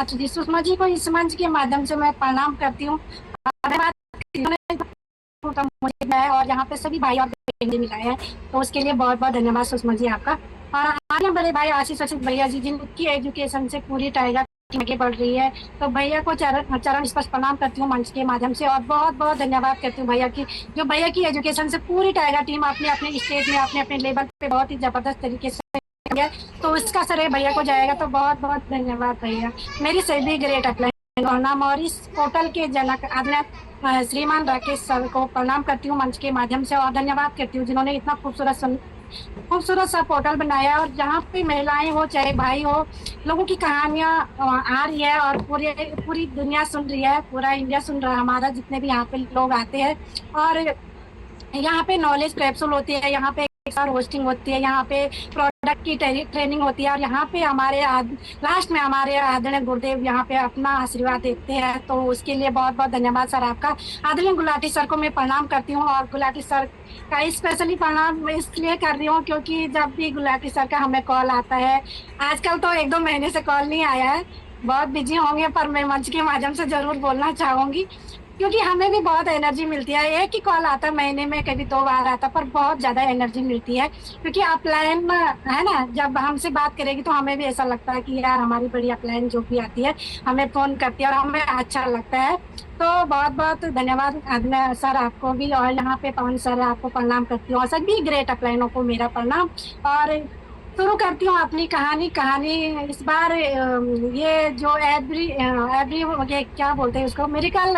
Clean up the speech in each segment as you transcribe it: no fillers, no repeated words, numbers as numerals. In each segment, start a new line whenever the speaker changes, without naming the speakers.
जी सुषमा जी को इस मंच के माध्यम से मैं प्रणाम करती हूँ। धन्यवाद। तो मुझे मैं और यहाँ पे सभी भाई और बहनें मिलाए हैं, तो उसके लिए बहुत बहुत धन्यवाद सुषमा जी आपका। और हमारे बड़े भाई आशीष आशीष भैया जी जिनकी एजुकेशन से पूरी टाइगर टीम आगे बढ़ रही है, तो भैया को चरण चरण स्पर्श प्रणाम करती हूँ मंच के माध्यम से, और बहुत बहुत धन्यवाद करती हूँ भैया की, जो भैया की एजुकेशन से पूरी टाइगर टीम अपने अपने स्टेज में अपने अपने लेवल पे बहुत ही जबरदस्त तरीके से है, तो उसका श्रेय भैया को जाएगा। तो बहुत बहुत धन्यवाद भैया। मेरी सभी ग्रेट अपलाइन नाम और इस पोर्टल के जनक आदरणीय श्रीमान राकेश सर को प्रणाम करती हूँ मंच के माध्यम से, और धन्यवाद करती हूँ जिन्होंने इतना खूबसूरत सा पोर्टल बनाया, और जहाँ पे महिलाएं हो चाहे भाई हो, लोगों की कहानियां आ रही है, और पूरी पूरी दुनिया सुन रही है, पूरा इंडिया सुन रहा है हमारा, जितने भी यहाँ पे लोग आते हैं। और यहाँ पे नॉलेज कैप्सूल होती है, यहाँ पे होस्टिंग होती है, यहाँ पे प्रोडक्ट की ट्रेनिंग होती है, और यहाँ पे हमारे लास्ट में हमारे आदरणीय गुरुदेव यहाँ पे अपना आशीर्वाद देते हैं, तो उसके लिए बहुत बहुत धन्यवाद सर आपका। आदरणीय गुलाटी सर को मैं प्रणाम करती हूँ, और गुलाटी सर का स्पेशली प्रणाम इसलिए कर रही हूँ क्योंकि जब भी गुलाटी सर का हमें कॉल आता है, आजकल तो एक दो महीने से कॉल नहीं आया है, बहुत बिजी होंगे, पर मैं मंच के माध्यम से जरूर बोलना चाहूंगी, क्योंकि हमें भी बहुत एनर्जी मिलती है। एक ही कॉल आता है महीने में, कभी दो बार आता, पर बहुत ज्यादा एनर्जी मिलती है, क्योंकि अपलाइन है ना, जब हमसे बात करेगी तो हमें भी ऐसा लगता है कि यार हमारी बड़ी अपलाइन जो भी आती है हमें फोन करती है और हमें अच्छा लगता है। तो बहुत बहुत धन्यवाद आदरणीय सर आपको भी, और यहाँ पे पवन सर आपको प्रणाम करती हूँ, और सभी ग्रेट अपलाइनों को मेरा प्रणाम। और शुरू करती हूँ अपनी कहानी कहानी इस बार ये जो एवरी एवरी ये क्या बोलते हैं उसको, मेडिकल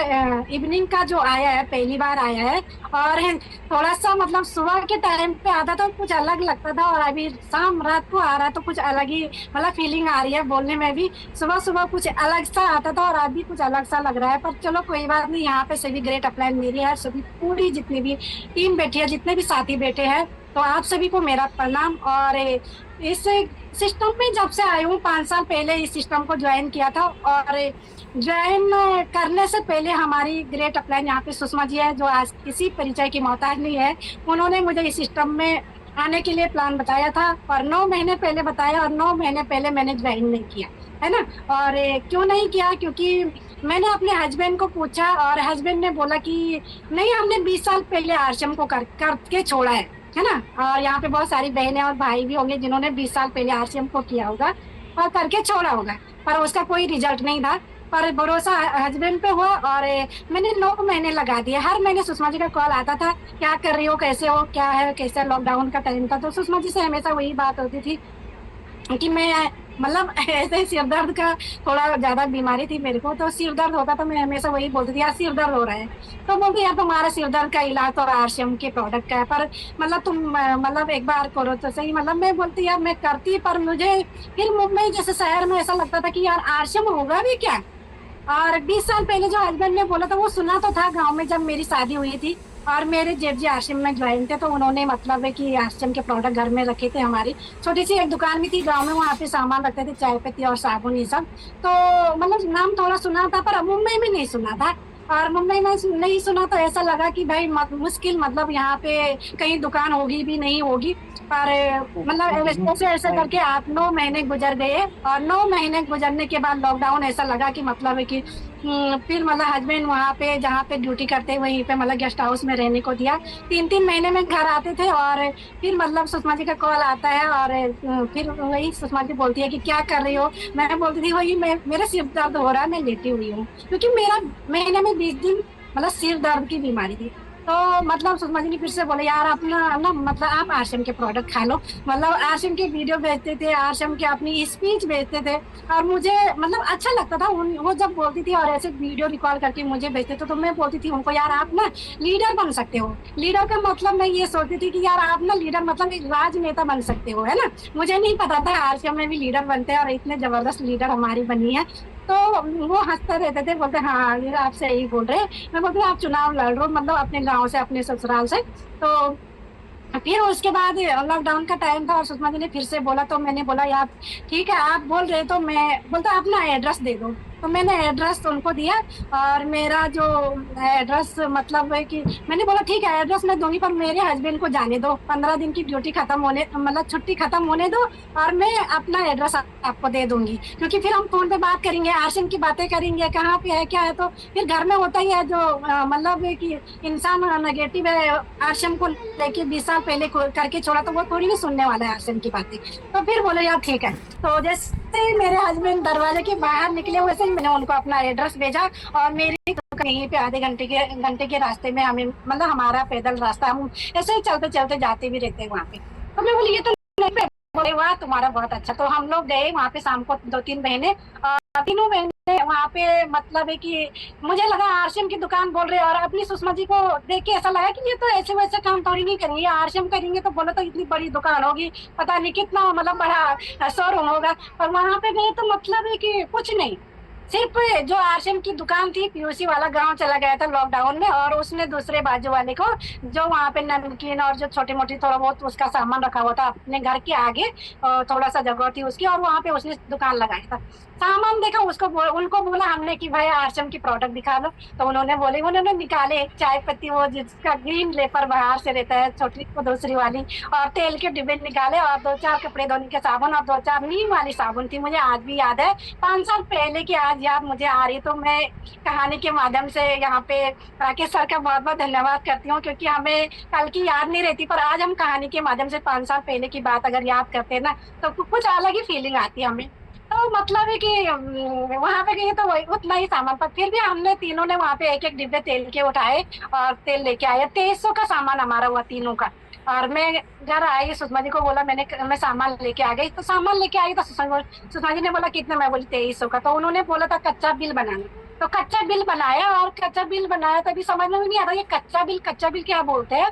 इवनिंग का जो आया है, पहली बार आया है, और थोड़ा सा मतलब सुबह के टाइम पे आता तो कुछ अलग लगता था, और अभी शाम रात को आ रहा है तो कुछ अलग ही मतलब फीलिंग आ रही है बोलने में भी। सुबह सुबह कुछ अलग सा आता था और अभी कुछ अलग सा लग रहा है, पर चलो कोई बात नहीं, यहाँ पे सभी ग्रेट अपलाइन मेरी है, सभी पूरी जितनी भी टीम बैठी है, जितने भी साथी बैठे हैं, तो आप सभी को मेरा प्रणाम। और इस सिस्टम में जब से आई हूँ 5 साल पहले इस सिस्टम को ज्वाइन किया था, और ज्वाइन करने से पहले हमारी ग्रेट अपलाइन यहाँ पे सुषमा जी है, जो आज किसी परिचय की मोहताज नहीं है, उन्होंने मुझे इस सिस्टम में आने के लिए प्लान बताया था, और 9 महीने पहले बताया, और 9 महीने पहले मैंने ज्वाइन नहीं किया, है ना। और क्यों नहीं किया, क्योंकि मैंने अपने हस्बैंड को पूछा, और हस्बैंड ने बोला कि नहीं, हमने 20 साल पहले आश्रम को करके छोड़ा है ना। और यहाँ पे बहुत सारी बहनें और भाई भी होंगे जिन्होंने 20 साल पहले आरसीएम को किया होगा और करके छोड़ा होगा, पर उसका कोई रिजल्ट नहीं था, पर भरोसा हस्बैंड पे हुआ, और मैंने 9 महीने लगा दिए। हर महीने सुषमा जी का कॉल आता था, क्या कर रही हो, कैसे हो, क्या है, कैसे, लॉकडाउन का टाइम था, तो सुषमा जी से हमेशा वही बात होती थी कि मैं मतलब ऐसे ही सिर दर्द का थोड़ा ज्यादा बीमारी थी मेरे को, तो सिर दर्द होता तो मैं हमेशा वही बोलती थी, यार सिर दर्द हो रहा है, तो बोलती यार तुम्हारा सिर दर्द का इलाज तो आरसीएम के प्रोडक्ट का है, पर मतलब तुम मतलब एक बार करो तो सही। मतलब मैं बोलती यार मैं करती, पर मुझे फिर मुंबई जैसे शहर में ऐसा लगता था कि यार आरसीएम होगा भी क्या। और 20 साल पहले जो हस्बैंड ने बोला था वो सुना तो था गांव में, जब मेरी शादी हुई थी और मेरे जेठ जी आश्रम में ज्वाइन थे, तो उन्होंने मतलब है कि आश्रम के प्रोडक्ट घर में रखे थे, हमारी छोटी सी एक दुकान भी थी गांव में, वहां पे सामान रखते थे, चाय पत्ती और साबुन ये सब। तो मतलब नाम थोड़ा सुना था, पर मुंबई में नहीं सुना था, और मुंबई में नहीं सुना तो ऐसा लगा कि भाई मुश्किल, मतलब यहाँ पे कहीं दुकान होगी भी नहीं होगी। पर मतलब ऐसे ऐसे करके 8 9 महीने गुजर गए, और 9 महीने गुजरने के बाद लॉकडाउन ऐसा लगा कि मतलब है कि फिर मतलब हस्बैंड वहां पे जहाँ पे ड्यूटी करते वहीं पे मतलब गेस्ट हाउस में रहने को दिया। 3 3 महीने में घर आते थे, और फिर मतलब सुषमा जी का कॉल आता है, और फिर वही सुषमा जी बोलती है कि क्या कर रही हो। मैं बोलती थी वही, मैं मेरा सिर दर्द हो रहा है, मैं लेटी हुई हूँ, क्योंकि मेरा महीने में 20 दिन मतलब सिर दर्द की बीमारी थी। तो मतलब सुषमा जी ने फिर से बोले यार अपना ना मतलब आप आश्रम के प्रोडक्ट खा लो, मतलब आश्रम के वीडियो भेजते थे, आश्रम के अपनी स्पीच भेजते थे, और मुझे मतलब अच्छा लगता था वो जब बोलती थी और ऐसे वीडियो रिकॉर्ड करके मुझे भेजते थे, तो मैं बोलती थी उनको यार आप ना लीडर बन सकते हो। लीडर का मतलब मैं ये सोचती थी कि यार आप ना लीडर मतलब एक राजनेता बन सकते हो, है ना। मुझे नहीं पता था आरसीएम में भी लीडर बनते हैं, और इतने जबरदस्त लीडर हमारी बनी है। तो वो हंसते रहते थे, बोलते हाँ ये आप सही बोल रहे हैं। मैं बोलती आप चुनाव लड़ रहे हो मतलब अपने गाँव से, अपने ससुराल से। तो फिर उसके बाद लॉकडाउन का टाइम था और सुषमा जी ने फिर से बोला, तो मैंने बोला यार ठीक है आप बोल रहे तो मैं बोलता अपना एड्रेस दे दो। तो मैंने एड्रेस उनको दिया और मेरा जो एड्रेस मतलब है कि मैंने बोला ठीक है एड्रेस मैं दूंगी पर मेरे हस्बैंड को जाने दो, 15 दिन की ड्यूटी खत्म होने मतलब छुट्टी खत्म होने दो और मैं अपना एड्रेस आपको दे दूंगी, क्योंकि फिर हम फोन पे बात करेंगे, आरक्षण की बातें करेंगे, कहाँ पे है क्या है, तो फिर घर में होता ही है जो मतलब है कि इंसान नेगेटिव है, आरक्षण को लेके 20 साल पहले करके छोड़ा तो वो थोड़ी नहीं सुनने वाला है आरक्षण की बातें। तो फिर बोले यार ठीक है। तो जैसे ही मेरे हस्बैंड दरवाजे के बाहर निकले वैसे ही मैंने उनको अपना एड्रेस भेजा और मेरी कहीं पे आधे घंटे के रास्ते में हमें मतलब हमारा पैदल रास्ता, हम ऐसे ही चलते चलते जाते भी रहते हैं वहाँ पे। तो मैं बोली ये तो नहीं पे, बोले वाह तुम्हारा बहुत अच्छा। तो हम लोग गए वहाँ पे शाम को 2-3 बहनें, तीनों बहनें वहाँ पे मतलब है कि मुझे लगा आरसीएम की दुकान बोल रहे हैं और अपनी सुषमा जी को देख के ऐसा लगा कि ये तो ऐसे वैसे काम थोड़ी नहीं करेंगे, आरसीएम करेंगे तो बोले तो इतनी बड़ी दुकान होगी, पता नहीं कितना मतलब बड़ा शोरूम होगा। पर वहाँ पे गए तो मतलब है कि कुछ नहीं, सिर्फ जो आरसीएम की दुकान थी पीयूसी वाला गांव चला गया था लॉकडाउन में और उसने दूसरे बाजू वाले को जो वहाँ पे नमकीन और जो छोटी मोटी थोड़ा बहुत उसका सामान रखा हुआ था अपने घर के आगे, थोड़ा सा जगह थी उसकी और वहाँ पे उसने दुकान लगाया था। सामान देखा उसको उनको बोला हमने कि भाई आरसीएम की प्रोडक्ट दिखा दो। तो उन्होंने निकाले एक चाय पत्ती वो जिसका ग्रीन लेपर बाहर से रहता है छोटी वो दूसरी वाली, और तेल के डिब्बे निकाले और 2-4 कपड़े धोने के साबुन और 2-4 नीम वाली साबुन थी, मुझे आज भी याद है 5 साल पहले की आज याद मुझे आ रही। तो मैं कहानी के माध्यम से यहाँ पे राकेश सर का बहुत बहुत धन्यवाद करती हूँ, क्योंकि हमें कल की याद नहीं रहती पर आज हम कहानी के माध्यम से 5 साल पहले की बात अगर याद करते हैं ना तो कुछ अलग ही फीलिंग आती है हमें। तो मतलब है कि वहां पे गए तो वही उतना ही सामान, पर फिर भी हमने तीनों ने वहां पे एक एक डिब्बे तेल के उठाए और तेल लेके आए, 2300 का सामान हमारा हुआ तीनों का। और मैं घर आई सुषमा जी को बोला मैं सामान लेके आ गई, तो सामान लेके आई तो सुषमा जी ने बोला कितने, मैं बोली 2300 का। तो उन्होंने बोला था कच्चा बिल बनाना, तो कच्चा बिल बनाया और कच्चा बिल बनाया तभी समझ में नहीं आ रहा ये कच्चा बिल क्या बोलते हैं,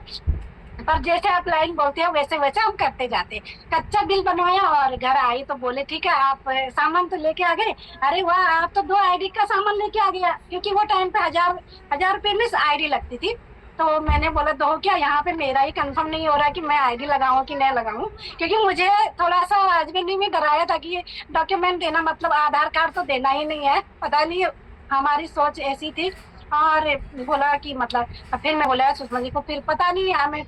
पर जैसे आप लाइन बोलते हो वैसे वैसे हम करते जाते। कच्चा बिल बनवाया और घर आई तो बोले ठीक है आप सामान तो लेके आ गए। अरे वाह आप तो 2 आईडी का सामान लेके आ गया, क्योंकि वो टाइम पे 1000 रुपए में आईडी लगती थी। तो मैंने बोला दो क्या, यहाँ पे मेरा ही कंफर्म नहीं हो रहा कि मैं आईडी लगाऊं कि नहीं लगाऊं, क्योंकि मुझे थोड़ा सा हस्बैंड ने भी डराया था कि डॉक्यूमेंट देना मतलब आधार कार्ड तो देना ही नहीं है, पता नहीं हमारी सोच ऐसी थी। और बोला कि मतलब फिर मैं बोला सुषमा जी को, फिर पता नहीं हमें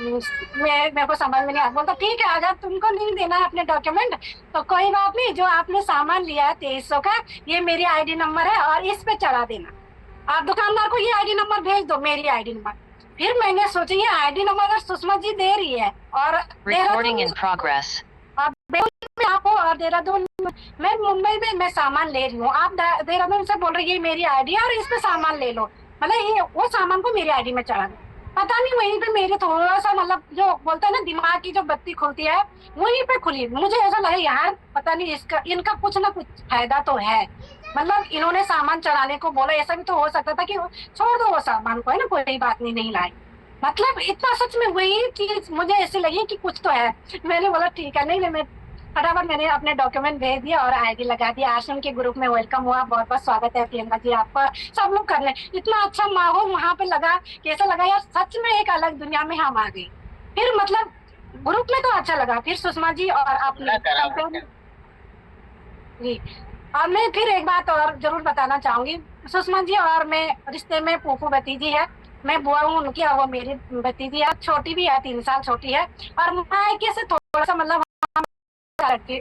मेरे को समझ में नहीं आया। बोलता ठीक है अगर तुमको नहीं देना है अपने डॉक्यूमेंट तो कोई बात नहीं, जो आपने सामान लिया है 2300 का ये मेरी आईडी नंबर है और इस पे चढ़ा देना, आप दुकानदार को ये आईडी नंबर भेज दो, मेरी आईडी नंबर। फिर मैंने सोचा ये आईडी नंबर अगर सुषमा जी दे रही है और
Recording in progress.
आप बेंगलुरु में आप हो और देहरादून मैं मुंबई में मैं सामान ले रही हूँ, आप देहरादून से बोल रही है मेरी आईडी है और इस पे सामान ले लो, मतलब ये वो सामान को मेरी आईडी में चढ़ा दो। पता नहीं वहीं पे मेरे थोड़ा सा मतलब जो बोलता है ना दिमाग की जो बत्ती खुलती है वहीं पे खुली, मुझे ऐसा लगा यार पता नहीं इसका इनका कुछ ना कुछ फायदा तो है, मतलब इन्होंने सामान चढ़ाने को बोला, ऐसा भी तो हो सकता था कि छोड़ दो वो सामान को है ना कोई बात नहीं नहीं लाए, मतलब इतना सच में वही चीज मुझे ऐसी लगी कि कुछ तो है। मैंने बोला ठीक है नहीं मैं फटाफट मैंने अपने डॉक्यूमेंट भेज दिया और आईडी लगा दिया, आश्रम के ग्रुप में वेलकम हुआ, बहुत बहुत स्वागत है प्रियंका जी आपका, सब लोग कर रहे इतना अच्छा माहौल वहाँ पे लगा, कैसा लगा यार सच में एक अलग दुनिया में हम आ गए। फिर मतलब ग्रुप में तो अच्छा लगा, फिर सुषमा जी और अपने जी। और मैं फिर एक बात और जरूर बताना चाहूंगी, सुषमा जी और मैं रिश्ते में फूफू भतीजी है, मैं बुआ हूँ उनकी और वो मेरी भतीजी है, छोटी भी है 3 साल छोटी है, और मायके से थोड़ा सा मतलब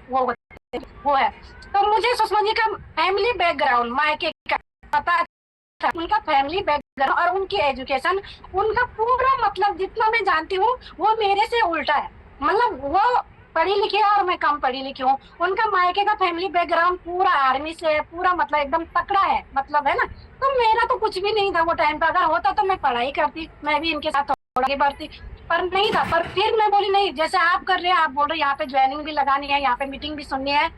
वो है। तो मुझे सुषमा जी का फैमिली बैकग्राउंड मायके का पता था, उनका फैमिली बैकग्राउंड और उनकी एजुकेशन, उनका पूरा मतलब जितना मैं जानती हूँ वो मेरे से उल्टा है, मतलब वो पढ़ी लिखी है और मैं कम पढ़ी लिखी हूँ, उनका मायके का फैमिली बैकग्राउंड पूरा आर्मी से है, पूरा मतलब एकदम तकड़ा है, मतलब है ना। तो मेरा तो कुछ भी नहीं था वो टाइम पे, अगर होता तो मैं पढ़ाई करती, मैं भी इनके साथ थोड़ा आगे बढ़ती, पर नहीं था। पर फिर मैं बोली नहीं जैसे आप कर रहे हैं, आप बोल रहे हैं यहाँ पे ज्वाइनिंग भी लगानी है, यहाँ पे मीटिंग भी सुननी है,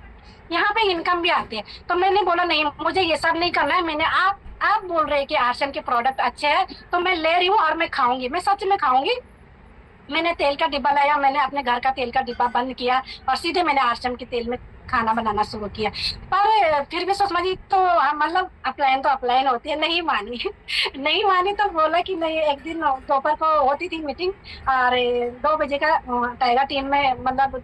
यहाँ पे इनकम भी आती है, तो मैंने बोला नहीं मुझे ये सब नहीं करना है। मैंने आप बोल रहे हैं कि आश्रम के प्रोडक्ट अच्छे हैं तो मैं ले रही हूँ और मैं खाऊंगी, मैं सच में खाऊंगी। मैंने तेल का डिब्बा लाया, मैंने अपने घर का तेल का डिब्बा बंद किया और सीधे मैंने आश्रम के तेल में खाना बनाना शुरू किया। पर फिर भी सुषमा जी तो मतलब अपलायन तो अपलायन होती है, नहीं मानी नहीं मानी तो बोला कि नहीं, एक दिन दोपहर को होती थी मीटिंग और 2 बजे का टाइगर टीम में मतलब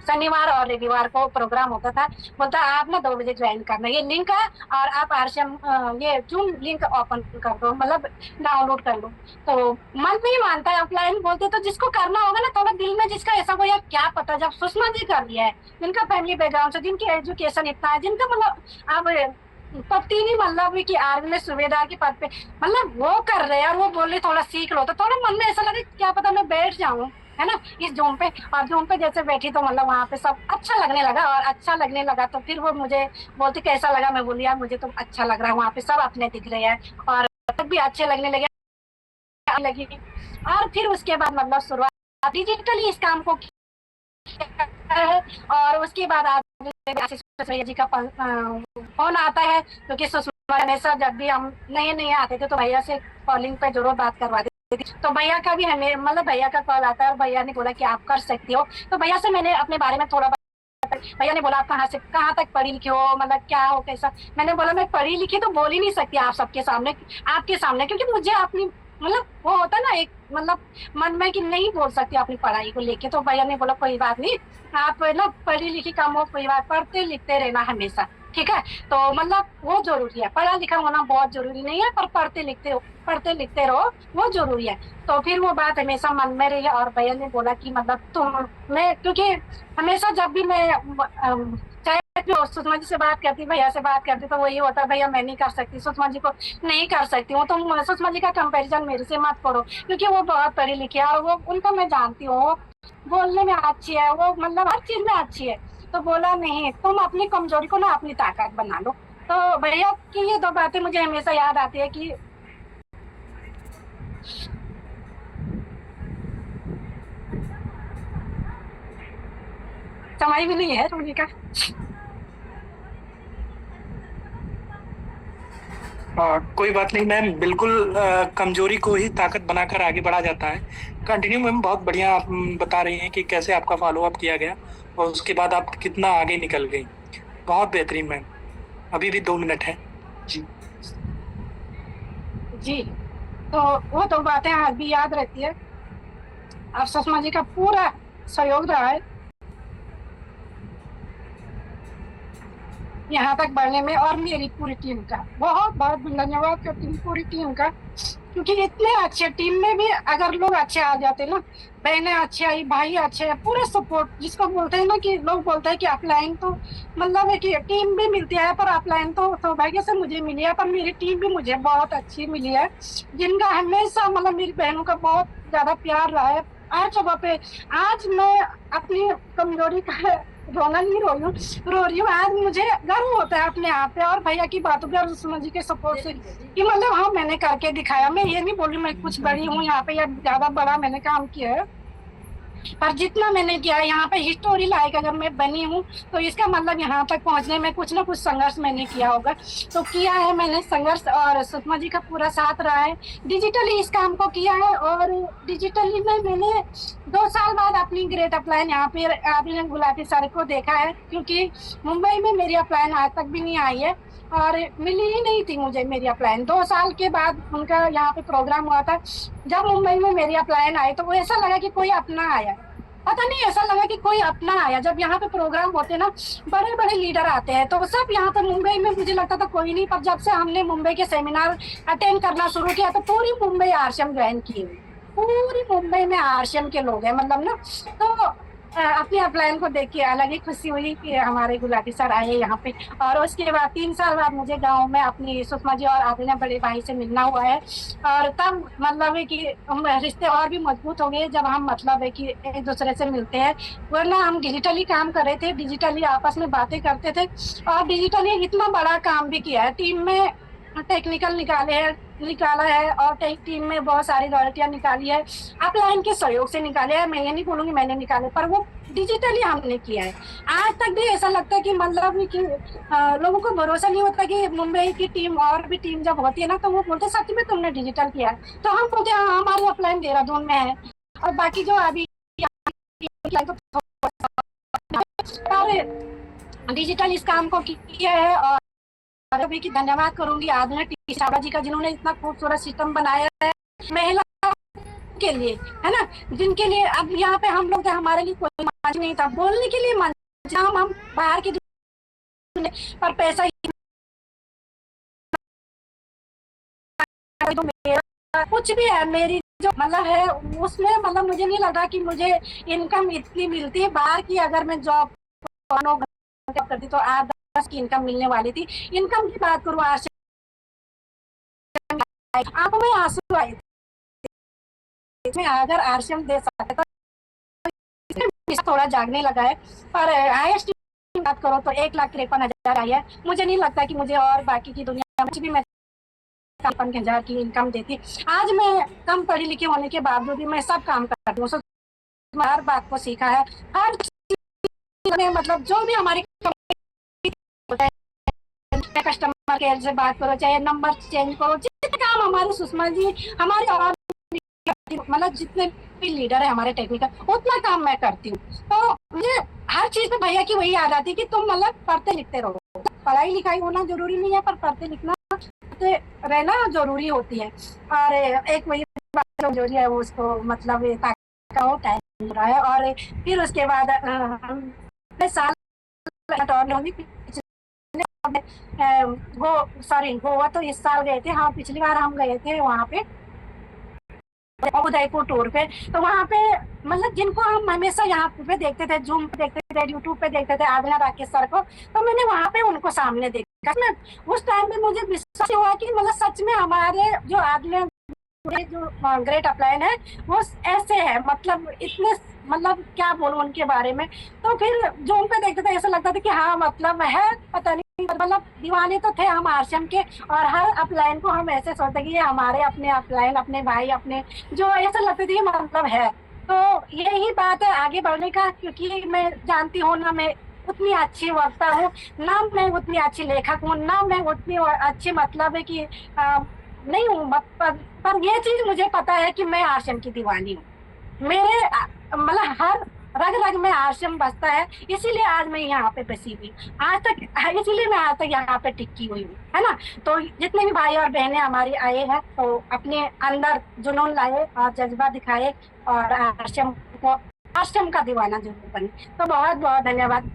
शनिवार और रविवार को प्रोग्राम होता था। बोलता आप ना 2 बजे ज्वाइन करना, ये लिंक है और आप आरसीएम ये जूम लिंक ओपन कर दो, मतलब डाउनलोड कर लो। तो मन नहीं मानता है, ऑफलाइन बोलते तो जिसको करना होगा ना थोड़ा दिल में जिसका ऐसा हो, यार क्या पता, जब सुषमा जी कर लिया है, जिनका फैमिली बैकग्राउंड से, जिनकी एजुकेशन इतना है, जिनका मतलब अब पति नहीं मतलब कि आर्मी में सूबेदार के पद पे, मतलब वो कर रहे हैं और वो बोले थोड़ा सीख लो, तो थोड़ा मन में ऐसा लगे क्या पता मैं बैठ जाऊं, है ना, इस जूम पे। और जूम पे जैसे बैठी तो मतलब वहां पे सब अच्छा लगने लगा, और अच्छा लगने लगा तो फिर वो मुझे बोलती कैसा लगा, मैं बोली यार मुझे तो अच्छा लग रहा है, वहां पे सब अपने दिख रहे हैं और तक भी अच्छे लगने लगी। और फिर उसके बाद मतलब शुरुआत डिजिटली इस काम को किया है। और उसके बाद आशीष भैया जी का फोन आता है, क्योंकि सुषमा हमेशा जब भी हम नए नए आते थे तो भैया से कॉलिंग पे जरूर बात करवाते थे, तो भैया का भी हमें मतलब भैया का कॉल आता है और भैया ने बोला कि आप कर सकती हो। तो भैया से मैंने अपने बारे में थोड़ा, भैया ने बोला आप कहाँ से कहाँ तक पढ़ी लिखी हो, मतलब क्या हो कैसा। मैंने बोला मैं पढ़ी लिखी तो बोल ही नहीं सकती आप सबके सामने, आपके सामने, क्योंकि मुझे अपनी मतलब वो होता है ना एक मतलब मन में कि नहीं बोल सकती अपनी पढ़ाई को लेके। तो भैया ने बोला कोई बात नहीं, आप ना पढ़ी लिखी कम हो कोई बात, पढ़ते लिखते रहना हमेशा, ठीक है। तो मतलब वो जरूरी है, पढ़ा लिखा होना बहुत जरूरी नहीं है, पर पढ़ते लिखते रहो वो जरूरी है। तो फिर वो बात हमेशा मन में रही और भैया ने बोला कि मतलब तुम, मैं क्योंकि हमेशा जब भी मैं चाहे सुषमा जी से बात करती, भैया से बात करती, तो वही होता भैया मैं नहीं कर सकती, सुषमा जी को नहीं कर सकती हूँ, तुम सुषमा जी का कंपैरिजन मेरे से मत करो, क्योंकि वो बहुत पढ़ी लिखी है और वो उनको मैं जानती हूँ, बोलने में अच्छी है, वो मतलब हर चीज में अच्छी है। तो बोला नहीं, तुम अपनी कमजोरी को ना अपनी ताकत बना लो। तो भैया की ये 2 बातें मुझे हमेशा याद आती है कि समय भी नहीं है रोने का।
कोई बात नहीं मैम, बिल्कुल कमजोरी को ही ताकत बनाकर आगे बढ़ा जाता है। कंटिन्यू मैम, बहुत बढ़िया आप बता रही हैं कि कैसे आपका फॉलो अप किया गया और उसके बाद आप कितना आगे निकल गई। बहुत बेहतरीन मैम। अभी भी 2 मिनट है जी।
जी, तो वो 2 बातें आज भी याद रहती है और सुषमा जी का पूरा सहयोग रहा है यहाँ तक बढ़ने में, और मेरी पूरी टीम का बहुत बहुत धन्यवाद करती हूँ, पूरी टीम का, क्योंकि इतने अच्छे टीम में भी अगर लोग अच्छे आ जाते ना, बहनें अच्छी आई, भाई अच्छे है, पूरे सपोर्ट, जिसको बोलते हैं ना कि लोग बोलते हैं कि अपलाइन तो मतलब है कि टीम भी मिलती है, पर अपलाइन तो सौभाग्य से मुझे मिली है, पर मेरी टीम भी मुझे बहुत अच्छी मिली है, जिनका हमेशा मतलब मेरी बहनों का बहुत ज्यादा प्यार रहा है हर जगह पे। आज मैं अपनी कमजोरी का रोना नहीं रो रही हूँ, आज मुझे गर्व होता है अपने आप पे और भैया की बातों पे और सुषमा जी के सपोर्ट से कि मतलब हाँ मैंने करके दिखाया। मैं ये नहीं बोल रही मैं कुछ बड़ी हूँ यहाँ पे या ज्यादा बड़ा मैंने काम किया है, पर जितना मैंने किया है यहाँ पे हिस्टोरी लायक अगर मैं बनी हूँ तो इसका मतलब यहाँ तक पहुँचने में कुछ ना कुछ संघर्ष मैंने किया होगा। तो किया है मैंने संघर्ष और सुषमा जी का पूरा साथ रहा है, डिजिटली इस काम को किया है। और डिजिटली में मैंने 2 साल बाद अपनी ग्रेट अपलाइन यहाँ पे अभी गुलाटी सर को देखा है, क्योंकि मुंबई में मेरी अपलाइन आज तक भी नहीं आई है और मिली ही नहीं थी मुझे मेरी अपलाइन। 2 साल के बाद उनका यहाँ पे प्रोग्राम हुआ था, जब मुंबई में मेरी अपलाइन आई तो वो ऐसा लगा कि कोई अपना आया, पता नहीं ऐसा लगा कि कोई अपना आया। जब यहाँ पे प्रोग्राम होते ना बड़े बड़े लीडर आते हैं तो सब यहाँ पे मुंबई में मुझे लगता था कोई नहीं, पर जब से हमने मुंबई के सेमिनार अटेंड करना शुरू किया तो पूरी मुंबई आरसीएम ज्वाइन की हुई, पूरी मुंबई में आरसीएम के लोग हैं मतलब ना। तो अपनी अपलाइन को देख के अलग ही खुशी हुई कि हमारे गुलाटी सर आए यहाँ पे। और उसके बाद 3 साल बाद मुझे गांव में अपनी सुषमा जी और आदिना बड़े भाई से मिलना हुआ है, और तब मतलब है कि हम रिश्ते और भी मजबूत हो गए जब हम मतलब है कि एक दूसरे से मिलते हैं। वरना हम डिजिटली काम कर रहे थे, डिजिटली आपस में बातें करते थे और डिजिटली इतना बड़ा काम भी किया है, टीम में टेक्निकल निकाला है और टीम में बहुत सारी लॉयल्टियां निकाली है, अपलाइन के सहयोग से निकाले है। मैं ये नहीं बोलूंगी मैंने निकाले, पर वो डिजिटली हमने किया है। आज तक भी ऐसा लगता है कि मतलब कि लोगों को भरोसा नहीं होता कि मुंबई की टीम और भी टीम जब होती है ना तो वो बोलते सच में तुमने डिजिटल किया है, तो हम बोलते हाँ हमारी अपलाइन देहरादून में है और बाकी जो अभी डिजिटल इस काम को किया है। और अभी की धन्यवाद करूंगी आदिना टीसाबा जी का, जिन्होंने इतना खूबसूरत सिस्टम बनाया है महिला के लिए, है ना, जिनके लिए अब यहाँ पे हम लोग हमारे लिए कोई नहीं था, बोलने के लिए मन, हम बाहर की दुनिया पर पैसा तो मेरा कुछ भी है, मेरी जो मतलब है उसमें मतलब मुझे नहीं लगा कि मुझे इनकम इतनी मिलती है बाहर की। अगर मैं जॉब करती तो 8-10 की इनकम मिलने वाली थी। इनकम की बात करूँ, आंखों में आंसू आए थे। अगर आरसीएम दे सकता तो थोड़ा जागने लगा है। पर हाईएस्ट बात करो तो 1,53,000 आई है। मुझे नहीं लगता कि मुझे और बाकी की दुनिया में भी मैं 53,000 की इनकम देती। आज मैं कम पढ़ी लिखी होने के बावजूद भी मैं सब काम करती हूँ। हर बात को सीखा है, हर चीज में मतलब जो भी हमारी कस्टमर केयर से बात करो, चाहे नंबर चेंज करो, जितने काम हमारे सुषमा जी हमारे और मतलब जितने भी लीडर है हमारे टेक्निकल, उतना काम मैं करती हूँ। तो मुझे हर चीज में भैया की वही याद आती है कि तुम मतलब पढ़ते लिखते रहो। पढ़ाई लिखाई होना जरूरी नहीं है, पर पढ़ते लिखना रहना जरूरी होती है। और एक वही बात जरूरी है, उसको मतलब टाइम रहा है। और फिर उसके बाद साल वो सॉरी गोवा तो इस साल गए थे। हाँ, पिछली बार हम गए थे वहाँ पे उदयपुर टूर पे। तो वहाँ पे मतलब जिनको हम हमेशा यहाँ पे देखते थे, जूम पे देखते थे, यूट्यूब पे देखते थे, आदिला राकेश सर को, तो मैंने वहाँ पे उनको सामने देखा। उस टाइम पे मुझे विश्वास हुआ कि मतलब सच में हमारे जो आदिला जो ग्रेट अपलाइन है वो ऐसे है, मतलब इतने मतलब क्या बोलूं उनके बारे में। तो फिर जूम पे देखते थे, ऐसा लगता था कि हाँ मतलब है, पता नहीं मतलब दीवाने तो थे हम आरसीएम के। और हर अपलाइन को हम ऐसे सोचते कि ये हमारे अपने अपलाइन, अपने भाई, अपने जो ऐसा लगता था मतलब है। तो यही बात है आगे बढ़ने का, क्योंकि मैं जानती हूँ ना मैं उतनी अच्छी वक्ता हूँ, ना मैं उतनी अच्छी लेखक हूँ, ना मैं उतनी अच्छी मतलब है कि नहीं हूँ। पर ये चीज मुझे पता है कि मैं आरसीएम की दीवानी हूँ। मेरे मतलब हर रग रग में आरसीएम बसता है, इसीलिए आज मैं यहाँ पे बसी हुई आज तक, इसीलिए मैं आज तक यहाँ पे टिकी हुई हूँ, है ना। तो जितने भी भाई और बहनें हमारी आए हैं तो अपने अंदर जुनून लाए और जज्बा दिखाए और आरसीएम को आरसीएम का दीवाना जरूर बने। तो बहुत बहुत धन्यवाद।